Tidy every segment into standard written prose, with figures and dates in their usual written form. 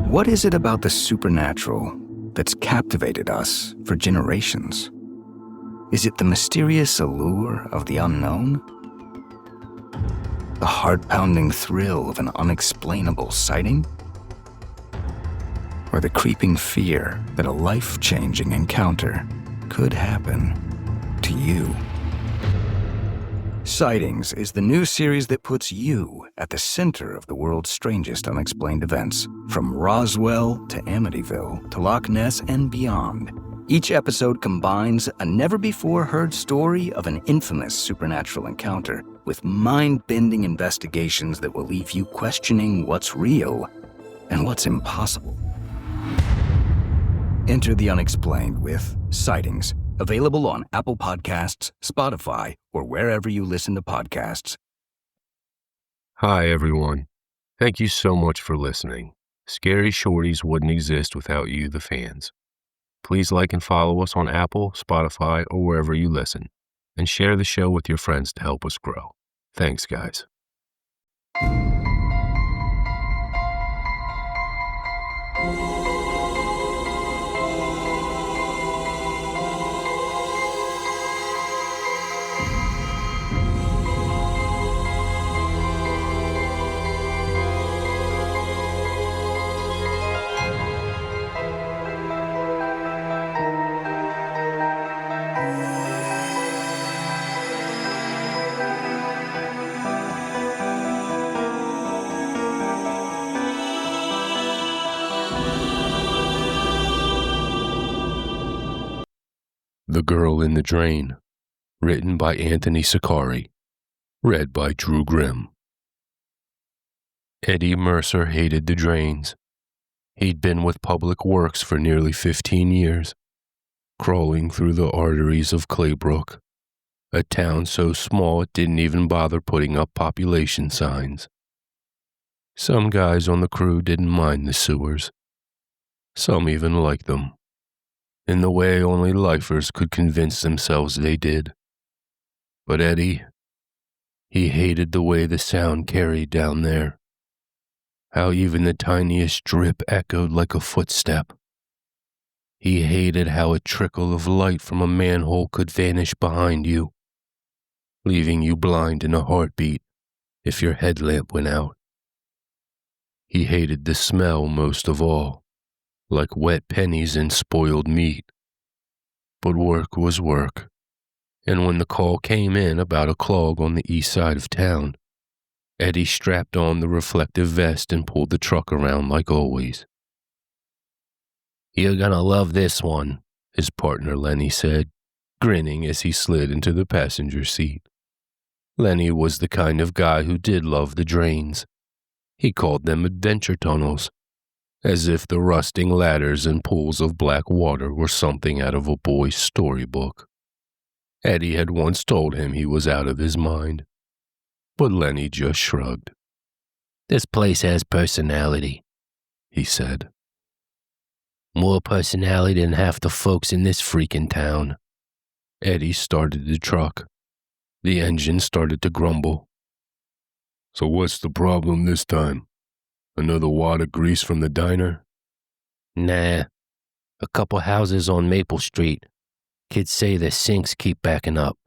What is it about the supernatural that's captivated us for generations? Is it the mysterious allure of the unknown? The heart-pounding thrill of an unexplainable sighting? Or the creeping fear that a life-changing encounter could happen to you? Sightings is the new series that puts you at the center of the world's strangest unexplained events, from Roswell to Amityville to Loch Ness and beyond. Each episode combines a never-before-heard story of an infamous supernatural encounter with mind-bending investigations that will leave you questioning what's real and what's impossible. Enter the unexplained with Sightings, available on Apple Podcasts, Spotify, or wherever you listen to podcasts. Hi, everyone. Thank you so much for listening. Scary Shorties wouldn't exist without you, the fans. Please like and follow us on Apple, Spotify, or wherever you listen, and share the show with your friends to help us grow. Thanks, guys. The Girl in the Drain, written by Anthony Zicari, read by Drew Grimm. Eddie Mercer hated the drains. He'd been with Public Works for nearly 15 years, crawling through the arteries of Claybrook, a town so small it didn't even bother putting up population signs. Some guys on the crew didn't mind the sewers. Some even liked them, in the way only lifers could convince themselves they did. But Eddie, he hated the way the sound carried down there. How even the tiniest drip echoed like a footstep. He hated how a trickle of light from a manhole could vanish behind you, leaving you blind in a heartbeat if your headlamp went out. He hated the smell most of all, like wet pennies and spoiled meat. But work was work, and when the call came in about a clog on the east side of town, Eddie strapped on the reflective vest and pulled the truck around like always. "You're gonna love this one," his partner Lenny said, grinning as he slid into the passenger seat. Lenny was the kind of guy who did love the drains. He called them adventure tunnels, as if the rusting ladders and pools of black water were something out of a boy's storybook. Eddie had once told him he was out of his mind, but Lenny just shrugged. "This place has personality," he said. "More personality than half the folks in this freaking town." Eddie started the truck. The engine started to grumble. "So what's the problem this time? Another wad of grease from the diner?" "Nah. A couple houses on Maple Street. Kids say their sinks keep backing up.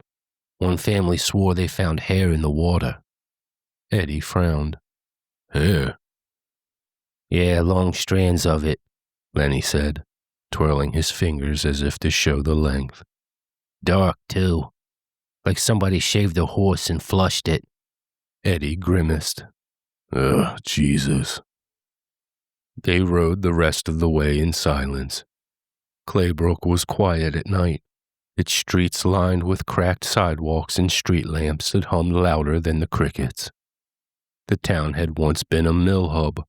One family swore they found hair in the water." Eddie frowned. "Hair?" "Yeah, long strands of it," Lenny said, twirling his fingers as if to show the length. "Dark, too. Like somebody shaved a horse and flushed it." Eddie grimaced. "Ugh, Jesus." They rode the rest of the way in silence. Claybrook was quiet at night, its streets lined with cracked sidewalks and street lamps that hummed louder than the crickets. The town had once been a mill hub,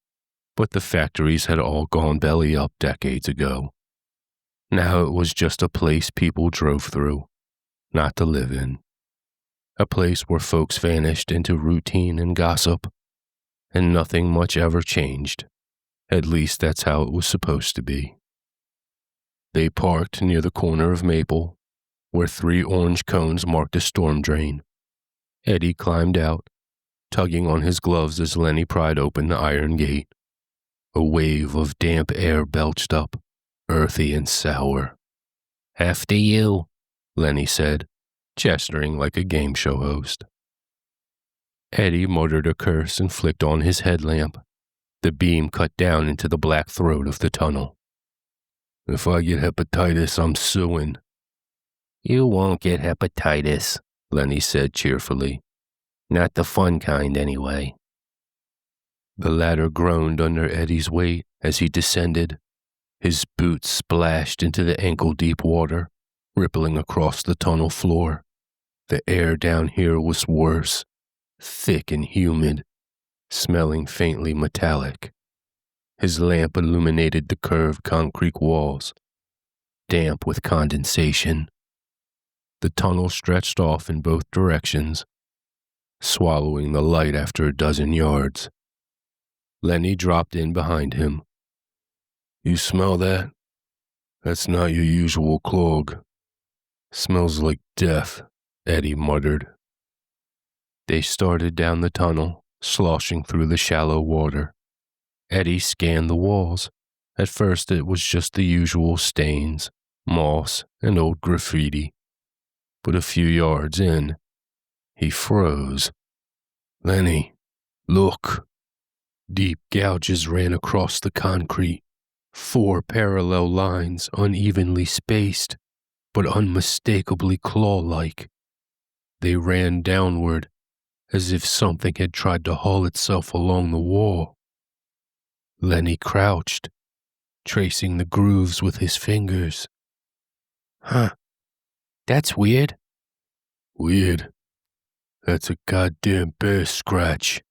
but the factories had all gone belly up decades ago. Now it was just a place people drove through, not to live in. A place where folks vanished into routine and gossip, and nothing much ever changed. At least that's how it was supposed to be. They parked near the corner of Maple, where 3 orange cones marked a storm drain. Eddie climbed out, tugging on his gloves as Lenny pried open the iron gate. A wave of damp air belched up, earthy and sour. "After you," Lenny said, gesturing like a game show host. Eddie muttered a curse and flicked on his headlamp. The beam cut down into the black throat of the tunnel. "If I get hepatitis, I'm suing." "You won't get hepatitis," Lenny said cheerfully. "Not the fun kind, anyway." The ladder groaned under Eddie's weight as he descended. His boots splashed into the ankle-deep water, rippling across the tunnel floor. The air down here was worse, thick and humid, smelling faintly metallic. His lamp illuminated the curved concrete walls, damp with condensation. The tunnel stretched off in both directions, swallowing the light after a dozen yards. Lenny dropped in behind him. "You smell that? That's not your usual clog. Smells like death," Eddie muttered. They started down the tunnel, sloshing through the shallow water. Eddie scanned the walls. At first it was just the usual stains, moss, and old graffiti. But a few yards in, he froze. "Lenny, look." Deep gouges ran across the concrete, 4 parallel lines unevenly spaced, but unmistakably claw-like. They ran downward, as if something had tried to haul itself along the wall. Lenny crouched, tracing the grooves with his fingers. "Huh, that's weird." "Weird? That's a goddamn bear scratch."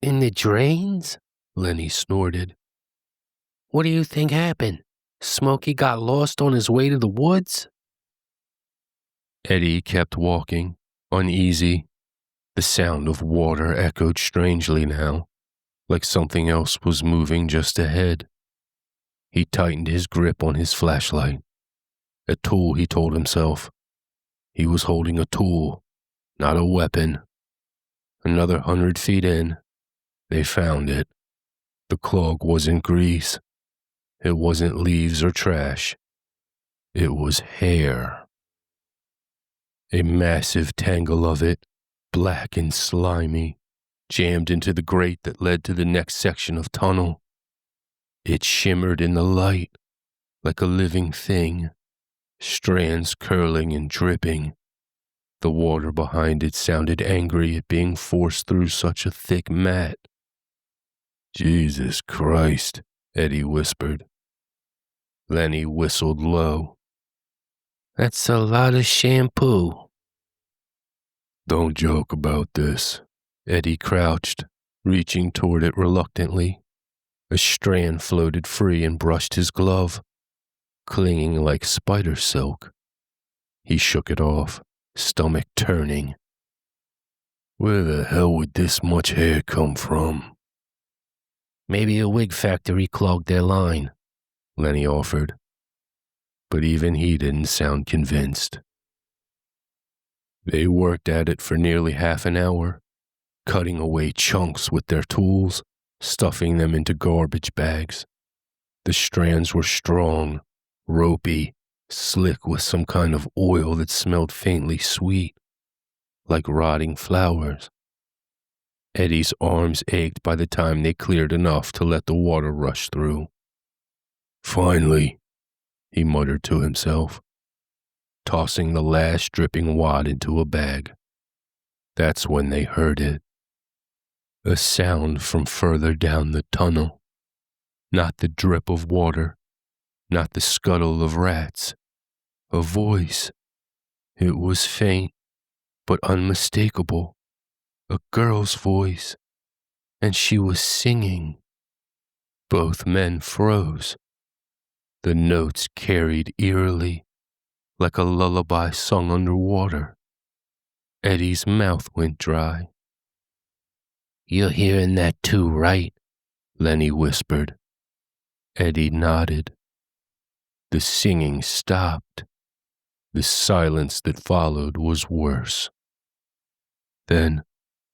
"In the drains?" Lenny snorted. "What do you think happened? Smokey got lost on his way to the woods?" Eddie kept walking, uneasy. The sound of water echoed strangely now, like something else was moving just ahead. He tightened his grip on his flashlight. A tool, he told himself. He was holding a tool, not a weapon. Another 100 feet in, they found it. The clog wasn't grease. It wasn't leaves or trash. It was hair. A massive tangle of it, black and slimy, jammed into the grate that led to the next section of tunnel. It shimmered in the light, like a living thing, strands curling and dripping. The water behind it sounded angry at being forced through such a thick mat. "Jesus Christ," Eddie whispered. Lenny whistled low. "That's a lot of shampoo." "Don't joke about this." Eddie crouched, reaching toward it reluctantly. A strand floated free and brushed his glove, clinging like spider silk. He shook it off, stomach turning. "Where the hell would this much hair come from?" "Maybe a wig factory clogged their line," Lenny offered. But even he didn't sound convinced. They worked at it for nearly half an hour, cutting away chunks with their tools, stuffing them into garbage bags. The strands were strong, ropey, slick with some kind of oil that smelled faintly sweet, like rotting flowers. Eddie's arms ached by the time they cleared enough to let the water rush through. "Finally," he muttered to himself, tossing the last dripping wad into a bag. That's when they heard it. A sound from further down the tunnel. Not the drip of water, not the scuttle of rats. A voice. It was faint, but unmistakable. A girl's voice, and she was singing. Both men froze. The notes carried eerily, like a lullaby sung underwater. Eddie's mouth went dry. "You're hearing that too, right?" Lenny whispered. Eddie nodded. The singing stopped. The silence that followed was worse. Then,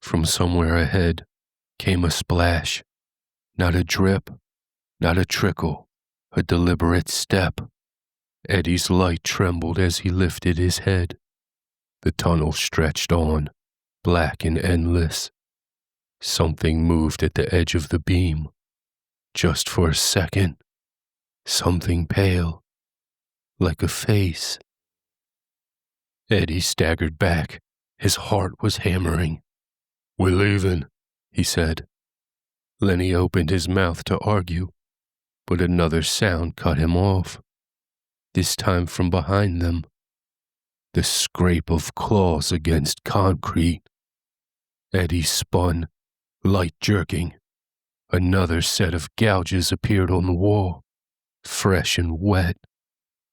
From somewhere ahead came a splash. Not a drip, not a trickle, a deliberate step. Eddie's light trembled as he lifted his head. The tunnel stretched on, black and endless. Something moved at the edge of the beam. Just for a second. Something pale, like a face. Eddie staggered back. His heart was hammering. "We're leaving," he said. Lenny opened his mouth to argue, but another sound cut him off. This time from behind them. The scrape of claws against concrete. Eddie spun, light jerking. Another set of gouges appeared on the wall, fresh and wet,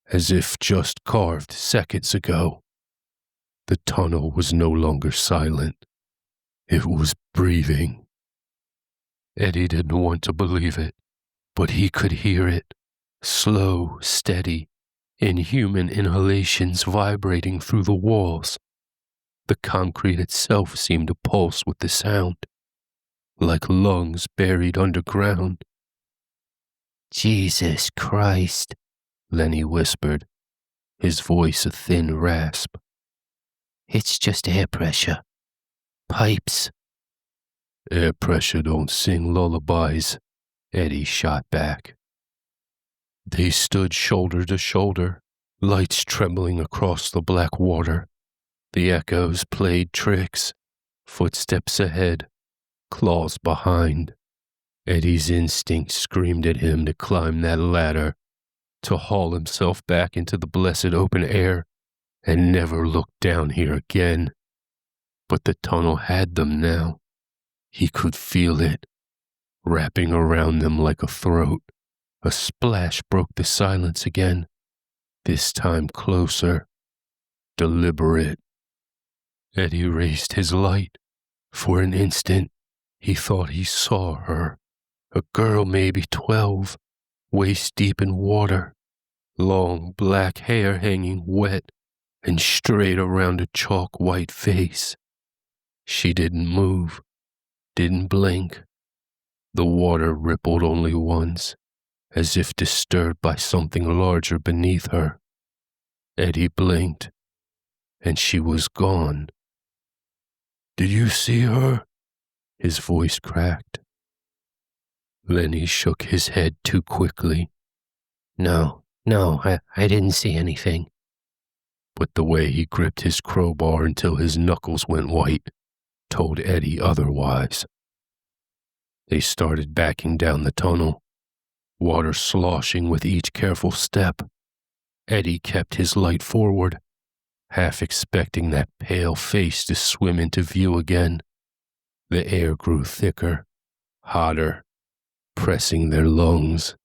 as if just carved seconds ago. The tunnel was no longer silent. It was breathing. Eddie didn't want to believe it, but he could hear it, slow, steady, inhuman inhalations vibrating through the walls. The concrete itself seemed to pulse with the sound, like lungs buried underground. "Jesus Christ," Lenny whispered, his voice a thin rasp. "It's just air pressure. Pipes." "Air pressure don't sing lullabies," Eddie shot back. They stood shoulder to shoulder, lights trembling across the black water. The echoes played tricks, footsteps ahead, claws behind. Eddie's instinct screamed at him to climb that ladder, to haul himself back into the blessed open air and never look down here again. But the tunnel had them now. He could feel it, wrapping around them like a throat. A splash broke the silence again, this time closer, deliberate. Eddie raised his light. For an instant, he thought he saw her, a girl maybe 12, waist deep in water, long black hair hanging wet and straight around a chalk white face. She didn't move, didn't blink. The water rippled only once, as if disturbed by something larger beneath her. Eddie blinked, and she was gone. "Did you see her?" His voice cracked. Lenny shook his head too quickly. No, I didn't see anything." But the way he gripped his crowbar until his knuckles went white told Eddie otherwise. They started backing down the tunnel, water sloshing with each careful step. Eddie kept his light forward, half expecting that pale face to swim into view again. The air grew thicker, hotter, pressing their lungs.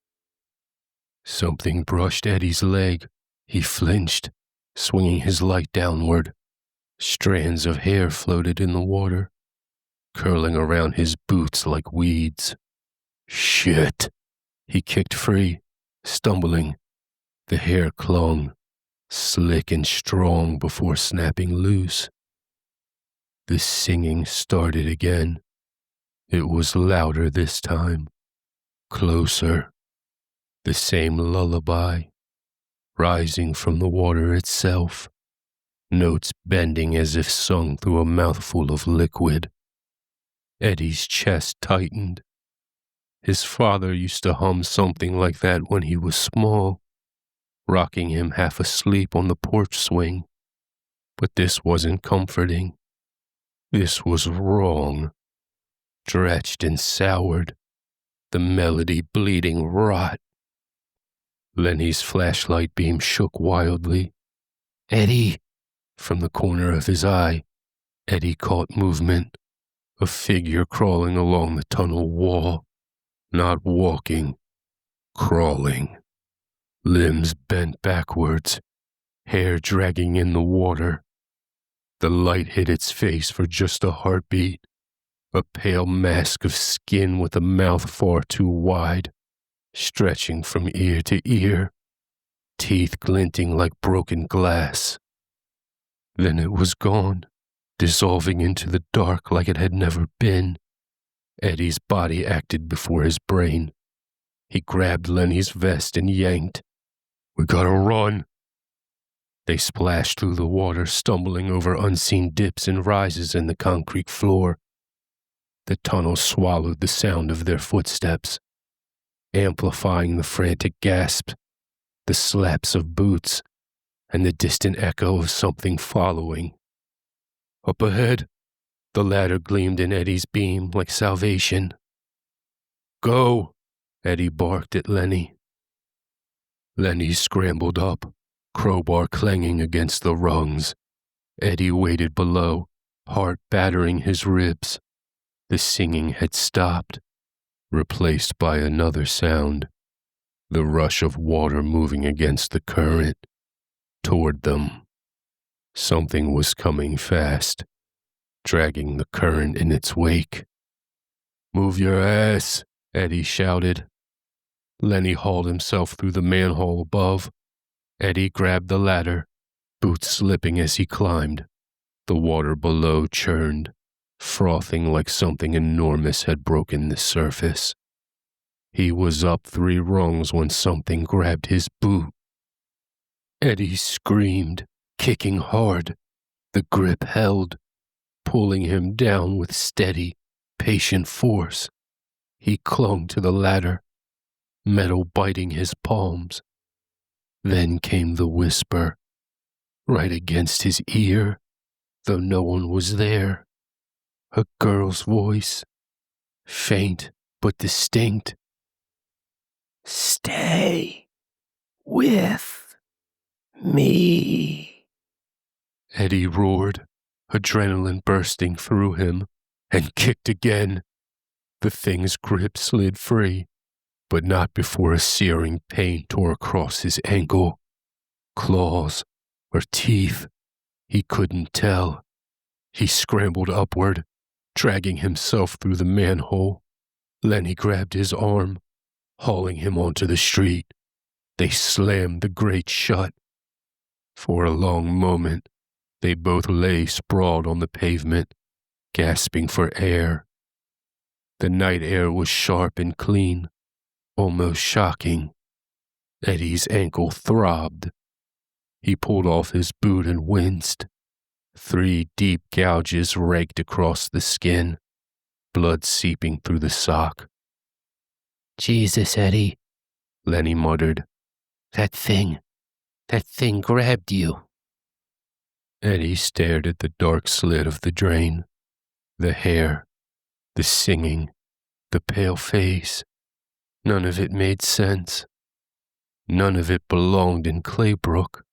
Something brushed Eddie's leg. He flinched, swinging his light downward. Strands of hair floated in the water, curling around his boots like weeds. "Shit!" He kicked free, stumbling. The hair clung, slick and strong before snapping loose. The singing started again. It was louder this time, closer. The same lullaby, rising from the water itself, notes bending as if sung through a mouthful of liquid. Eddie's chest tightened. His father used to hum something like that when he was small, rocking him half asleep on the porch swing. But this wasn't comforting. This was wrong, dretched and soured, the melody bleeding rot. Lenny's flashlight beam shook wildly. "Eddie!" From the corner of his eye, Eddie caught movement, a figure crawling along the tunnel wall, not walking, crawling. Limbs bent backwards, hair dragging in the water. The light hit its face for just a heartbeat, a pale mask of skin with a mouth far too wide, stretching from ear to ear, teeth glinting like broken glass. Then it was gone, dissolving into the dark like it had never been. Eddie's body acted before his brain. He grabbed Lenny's vest and yanked. "We gotta run." They splashed through the water, stumbling over unseen dips and rises in the concrete floor. The tunnel swallowed the sound of their footsteps, amplifying the frantic gasps, the slaps of boots, and the distant echo of something following. Up ahead, the ladder gleamed in Eddie's beam like salvation. "Go!" Eddie barked at Lenny. Lenny scrambled up, crowbar clanging against the rungs. Eddie waited below, heart battering his ribs. The singing had stopped, replaced by another sound, the rush of water moving against the current, toward them. Something was coming fast, dragging the current in its wake. "Move your ass," Eddie shouted. Lenny hauled himself through the manhole above. Eddie grabbed the ladder, boots slipping as he climbed. The water below churned, frothing like something enormous had broken the surface. He was up 3 rungs when something grabbed his boot. Eddie screamed, kicking hard. The grip held, pulling him down with steady, patient force. He clung to the ladder, metal biting his palms. Then came the whisper, right against his ear, though no one was there. A girl's voice, faint but distinct. "Stay with me," Eddie roared, adrenaline bursting through him, and kicked again. The thing's grip slid free, but not before a searing pain tore across his ankle. Claws or teeth, he couldn't tell. He scrambled upward, dragging himself through the manhole. Lenny grabbed his arm, hauling him onto the street. They slammed the grate shut. For a long moment, they both lay sprawled on the pavement, gasping for air. The night air was sharp and clean, almost shocking. Eddie's ankle throbbed. He pulled off his boot and winced. 3 deep gouges raked across the skin, blood seeping through the sock. "Jesus, Eddie," Lenny muttered. That thing grabbed you." Eddie stared at the dark slit of the drain. The hair, the singing, the pale face. None of it made sense. None of it belonged in Claybrook.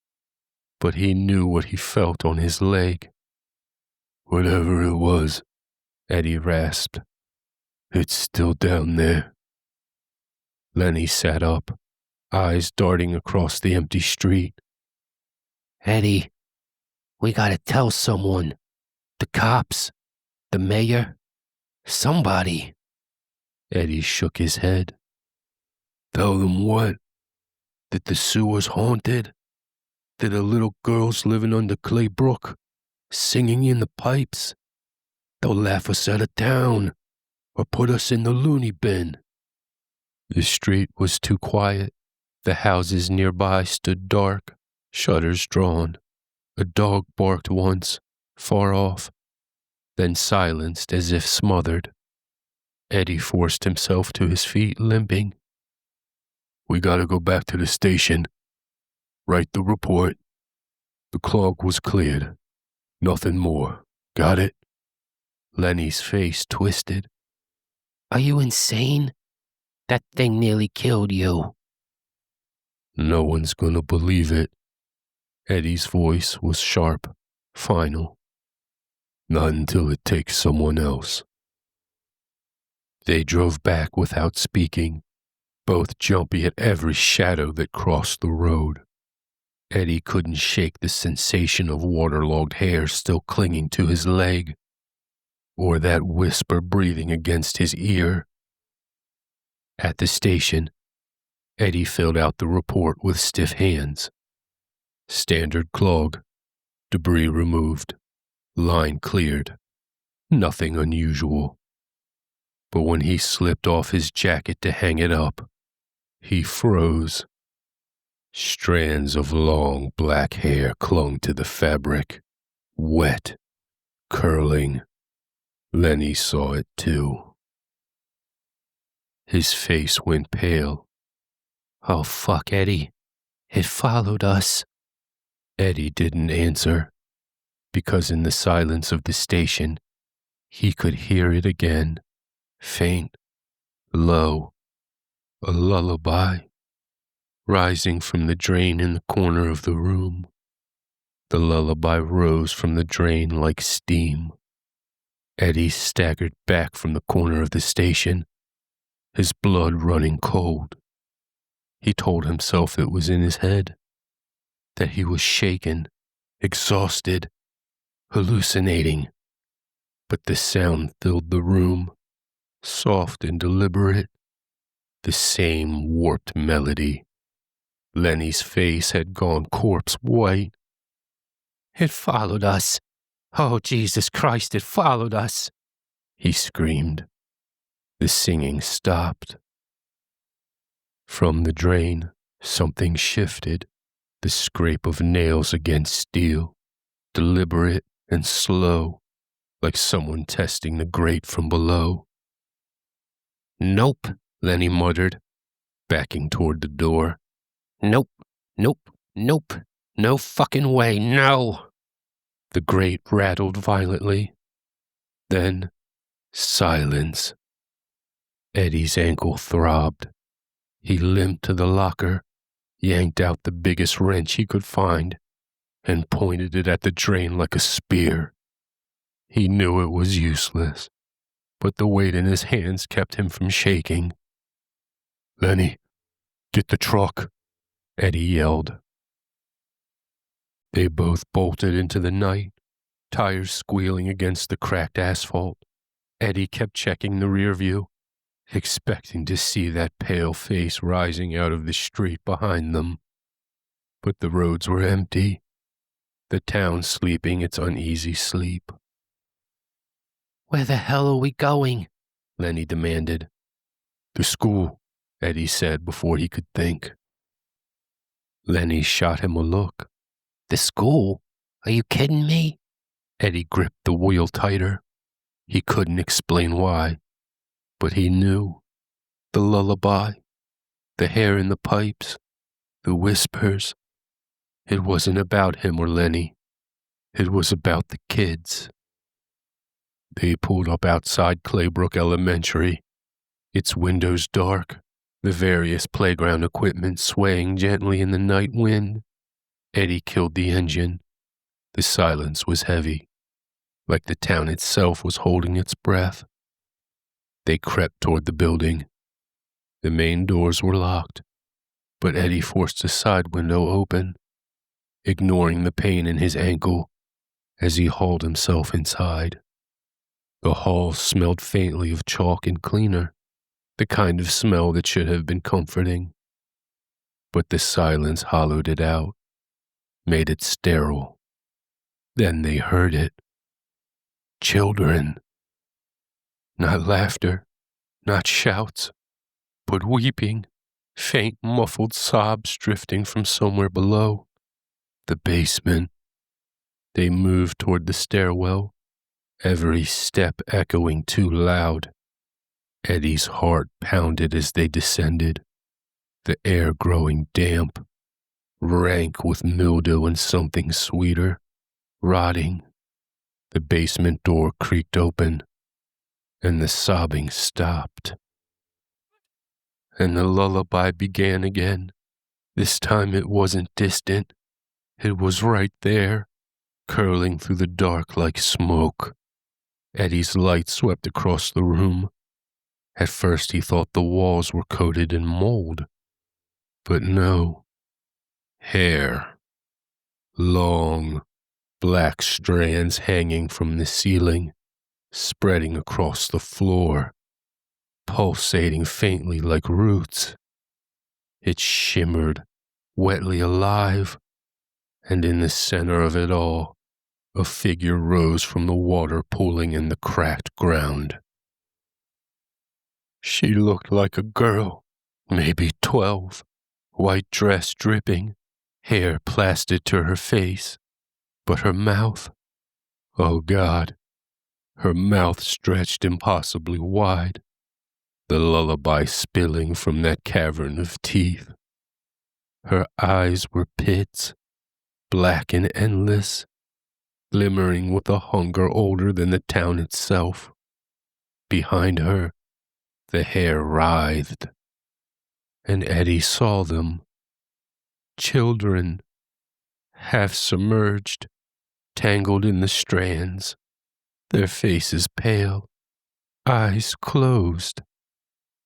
But he knew what he felt on his leg. "Whatever it was," Eddie rasped, "it's still down there." Lenny sat up, eyes darting across the empty street. "Eddie, we gotta tell someone. The cops, the mayor, somebody." Eddie shook his head. "Tell them what? That the sewer's haunted? That the little girl's living under Claybrook, singing in the pipes? They'll laugh us out of town, or put us in the loony bin." The street was too quiet. The houses nearby stood dark, shutters drawn. A dog barked once, far off, then silenced as if smothered. Eddie forced himself to his feet, limping. "We gotta go back to the station. Write the report. The clog was cleared. Nothing more. Got it?" Lenny's face twisted. "Are you insane? That thing nearly killed you." "No one's gonna believe it." Eddie's voice was sharp, final. "Not until it takes someone else." They drove back without speaking, both jumpy at every shadow that crossed the road. Eddie couldn't shake the sensation of waterlogged hair still clinging to his leg, or that whisper breathing against his ear. At the station, Eddie filled out the report with stiff hands. Standard clog, debris removed, Line cleared. Nothing unusual. But when he slipped off his jacket to hang it up, he froze. Strands of long black hair clung to the fabric, wet, curling. Lenny saw it too. His face went pale. "Oh, fuck, Eddie. It followed us." Eddie didn't answer, because in the silence of the station, he could hear it again, faint, low, a lullaby, rising from the drain in the corner of the room. The lullaby rose from the drain like steam. Eddie staggered back from the corner of the station, his blood running cold. He told himself it was in his head, that he was shaken, exhausted, hallucinating. But the sound filled the room, soft and deliberate, the same warped melody. Lenny's face had gone corpse white. "It followed us. Oh, Jesus Christ, it followed us," he screamed. The singing stopped. From the drain, something shifted, the scrape of nails against steel, deliberate and slow, like someone testing the grate from below. "Nope," Lenny muttered, backing toward the door. "Nope, nope, nope, no fucking way, no!" The grate rattled violently. Then, silence. Eddie's ankle throbbed. He limped to the locker, yanked out the biggest wrench he could find, and pointed it at the drain like a spear. He knew it was useless, but the weight in his hands kept him from shaking. "Lenny, get the truck," Eddie yelled. They both bolted into the night, tires squealing against the cracked asphalt. Eddie kept checking the rear view, expecting to see that pale face rising out of the street behind them. But the roads were empty, the town sleeping its uneasy sleep. "Where the hell are we going?" Lenny demanded. "The school," Eddie said before he could think. Lenny shot him a look. "The school? Are you kidding me?" Eddie gripped the wheel tighter. He couldn't explain why, but he knew. The lullaby, the hair in the pipes, the whispers. It wasn't about him or Lenny. It was about the kids. They pulled up outside Claybrook Elementary, its windows dark, the various playground equipment swaying gently in the night wind. Eddie killed the engine. The silence was heavy, like the town itself was holding its breath. They crept toward the building. The main doors were locked, but Eddie forced a side window open, ignoring the pain in his ankle as he hauled himself inside. The hall smelled faintly of chalk and cleaner, the kind of smell that should have been comforting. But the silence hollowed it out, made it sterile. Then they heard it. Children. Not laughter, not shouts, but weeping, faint muffled sobs drifting from somewhere below. The basement. They moved toward the stairwell, every step echoing too loud. Eddie's heart pounded as they descended, the air growing damp, rank with mildew and something sweeter, rotting. The basement door creaked open, and the sobbing stopped. And the lullaby began again. This time it wasn't distant. It was right there, curling through the dark like smoke. Eddie's light swept across the room. At first he thought the walls were coated in mold. But no. Hair. Long, black strands hanging from the ceiling, spreading across the floor, pulsating faintly like roots. It shimmered, wetly alive, and in the center of it all, A figure rose from the water pooling in the cracked ground. She looked like a girl, maybe 12, white dress dripping, hair plastered to her face, but her mouth, oh God, her mouth stretched impossibly wide, the lullaby spilling from that cavern of teeth. Her eyes were pits, black and endless, glimmering with a hunger older than the town itself. Behind her, the hair writhed, and Eddie saw them. Children, half submerged, tangled in the strands, their faces pale, eyes closed.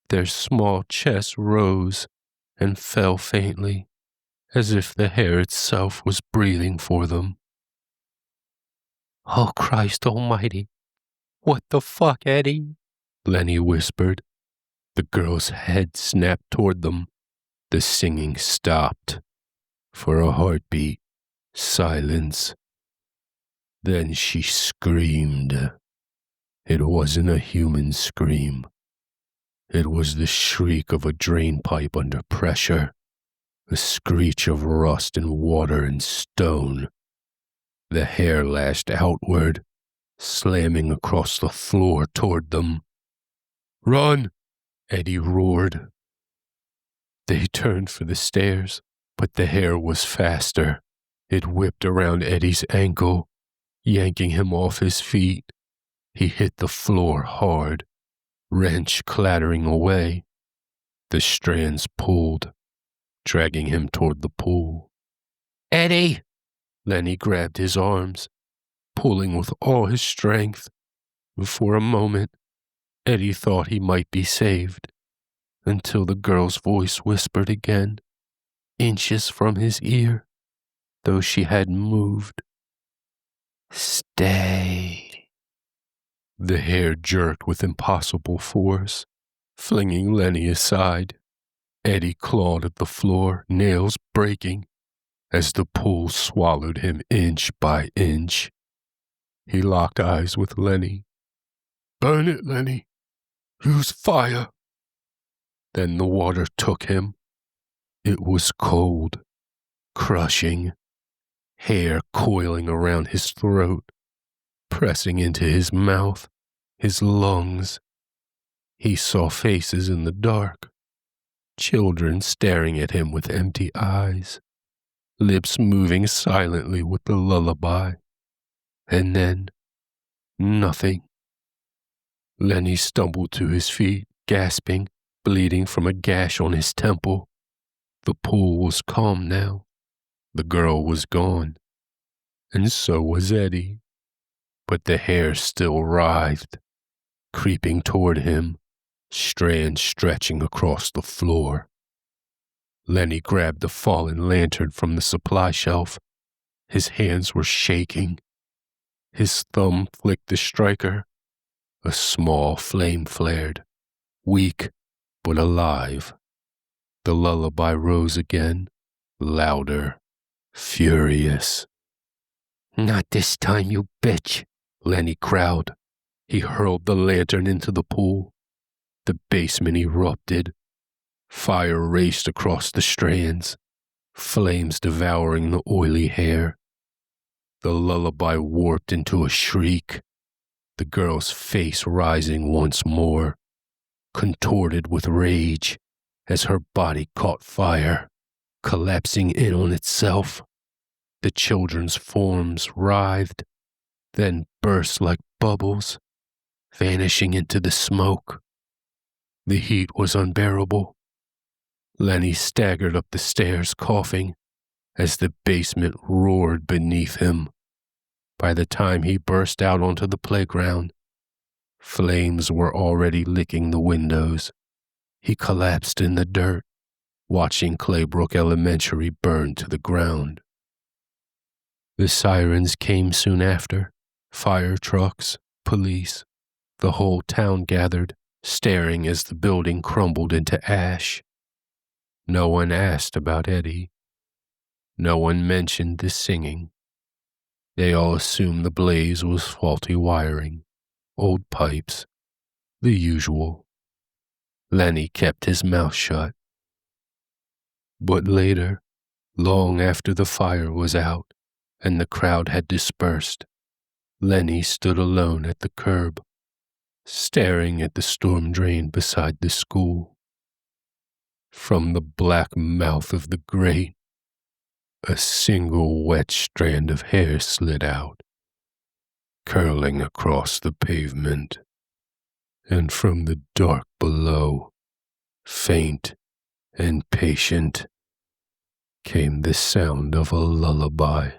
Their small chests rose and fell faintly, as if the hair itself was breathing for them. "Oh, Christ almighty, what the fuck, Eddie?" Lenny whispered. The girl's head snapped toward them. The singing stopped. For a heartbeat, silence. Then she screamed. It wasn't a human scream. It was the shriek of a drain pipe under pressure, a screech of rust and water and stone. The hair lashed outward, slamming across the floor toward them. "Run!" Eddie roared. They turned for the stairs, but the hair was faster. It whipped around Eddie's ankle, yanking him off his feet. He hit the floor hard, wrench clattering away. The strands pulled, dragging him toward the pool. "Eddie!" Lenny grabbed his arms, pulling with all his strength. For a moment, Eddie thought he might be saved, until the girl's voice whispered again, inches from his ear, though she hadn't moved. "Stay." The hair jerked with impossible force, flinging Lenny aside. Eddie clawed at the floor, nails breaking, as the pool swallowed him inch by inch. He locked eyes with Lenny. "Burn it, Lenny. Use fire." Then the water took him. It was cold, crushing, hair coiling around his throat, pressing into his mouth, his lungs. He saw faces in the dark, children staring at him with empty eyes, lips moving silently with the lullaby. And then, nothing. Lenny stumbled to his feet, gasping, bleeding from a gash on his temple. The pool was calm now. The girl was gone, and so was Eddie. But the hair still writhed, creeping toward him, strands stretching across the floor. Lenny grabbed the fallen lantern from the supply shelf. His hands were shaking. His thumb flicked the striker. A small flame flared, weak but alive. The lullaby rose again, louder, furious. "Not this time, you bitch," Lenny growled. He hurled the lantern into the pool. The basement erupted. Fire raced across the strands, flames devouring the oily hair. The lullaby warped into a shriek, the girl's face rising once more, contorted with rage as her body caught fire, collapsing in on itself. The children's forms writhed, then burst like bubbles, vanishing into the smoke. The heat was unbearable. Lenny staggered up the stairs, coughing, as the basement roared beneath him. By the time he burst out onto the playground, flames were already licking the windows. He collapsed in the dirt, watching Claybrook Elementary burn to the ground. The sirens came soon after. Fire trucks, police. The whole town gathered, staring as the building crumbled into ash. No one asked about Eddie. No one mentioned the singing. They all assumed the blaze was faulty wiring, old pipes, the usual. Lenny kept his mouth shut. But later, long after the fire was out and the crowd had dispersed, Lenny stood alone at the curb, staring at the storm drain beside the school. From the black mouth of the grate, a single wet strand of hair slid out, curling across the pavement, and from the dark below, faint and patient, came the sound of a lullaby.